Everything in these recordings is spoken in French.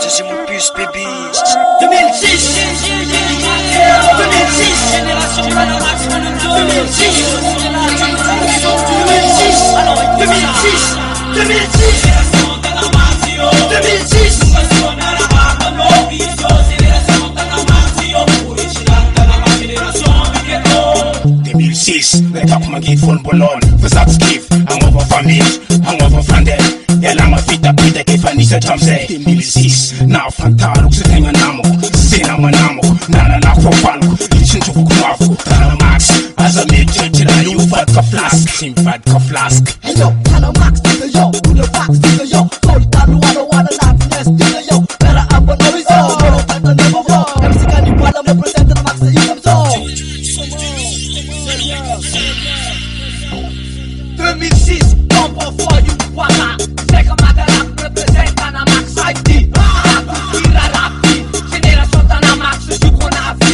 C'est mon puce, baby. 2006, génération Panamax, 2006, alors 2006, 2006, le tak magit från Bolon. Försatsgiv, hangover familj, hangover fande. Hela ma fitta pita kifanisa tamse. 2006, na fantar också tänga namo. Sina manamo, nana na kwa falko. Lichin tu kumafu, Panamax. Asa me churchira, you fat ka flask. Sim fat ka flask. Hey yo, Panamax, nigga yo, who the box, nigga yo. Sorry, I don't wanna laugh, nigga yo. Better up on horizon, no time to never fall. MC Kani Pala, represent the max, the income zone. 2006, don't fall for you, wala. Take a matter up, represent Panamax, ID. Tira rapi, génération Panamax, je qu'on a vu.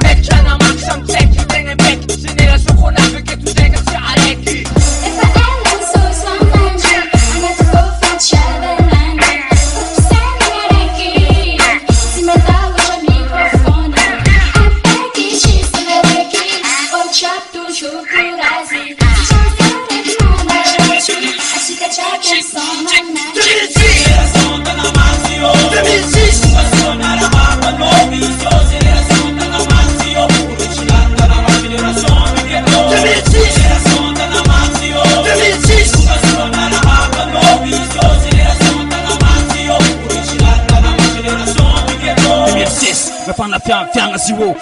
Mec, Panamax, I'm check, you bang and back. Génération qu'on a vu, que tout est que c'est Aleki. Fana fianga siwo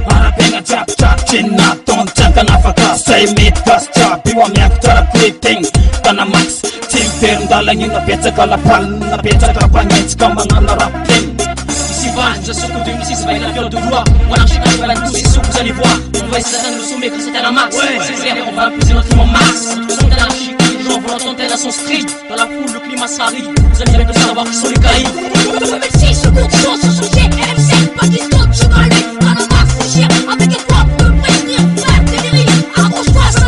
Ara penga chap chap china ton chaka na faka say meet gas chap biwa me aktara fitting Panamax team fair ndalang yung napetsa kalapal napetsa kapanyets kamanga na rap team Isivan sa suko 2006 vai na fior durua walang shikang balan tu sisuko sa livwa vai sa tan lusume kasi Panamax c'est vrai on va pousser notre max son talent chic les gens vont entendre la son street dans la foule le climat s'arrive vous allez bien savoir qui sont les caïds 2006 secondes choses sur son jet MC pas d'histoire, je dois lui Panamax c'est cher, avec les poids peut prévenir frère, t'es viril, arrange-toi, ça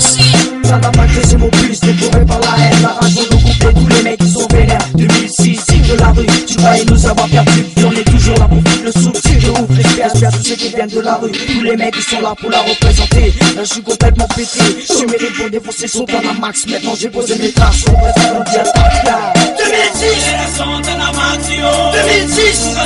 c'est Panamax c'est mon plus, décoré par la haine La rage de couper tous les mecs qui sont vénères 2006, signe de la rue, tu croyais nous avoir perdu Puis on est toujours là pour foutre le sou, c'est de ouf J'espère tous ceux qui viennent de la rue Tous les mecs qui sont là pour la représenter Là je suis complètement pété, je mérite pour défoncer son Panamax Maintenant j'ai posé mes traces, on reste dans le diatar 2006, génération Panamax 2006,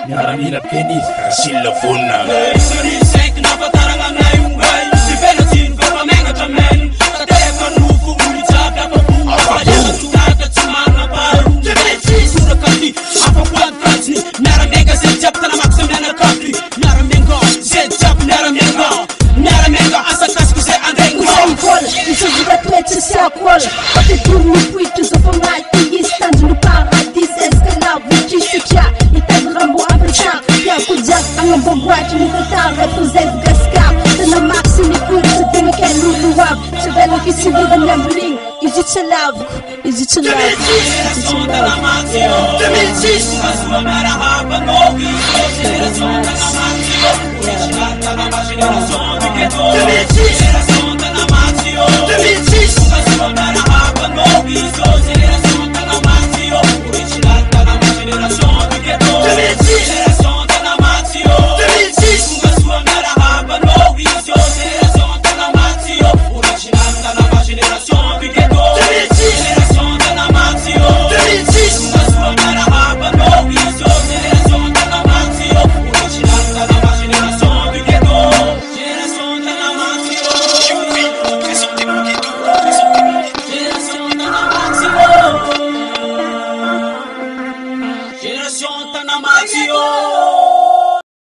Yaramila penis, sila funa. Is it to love? 2006,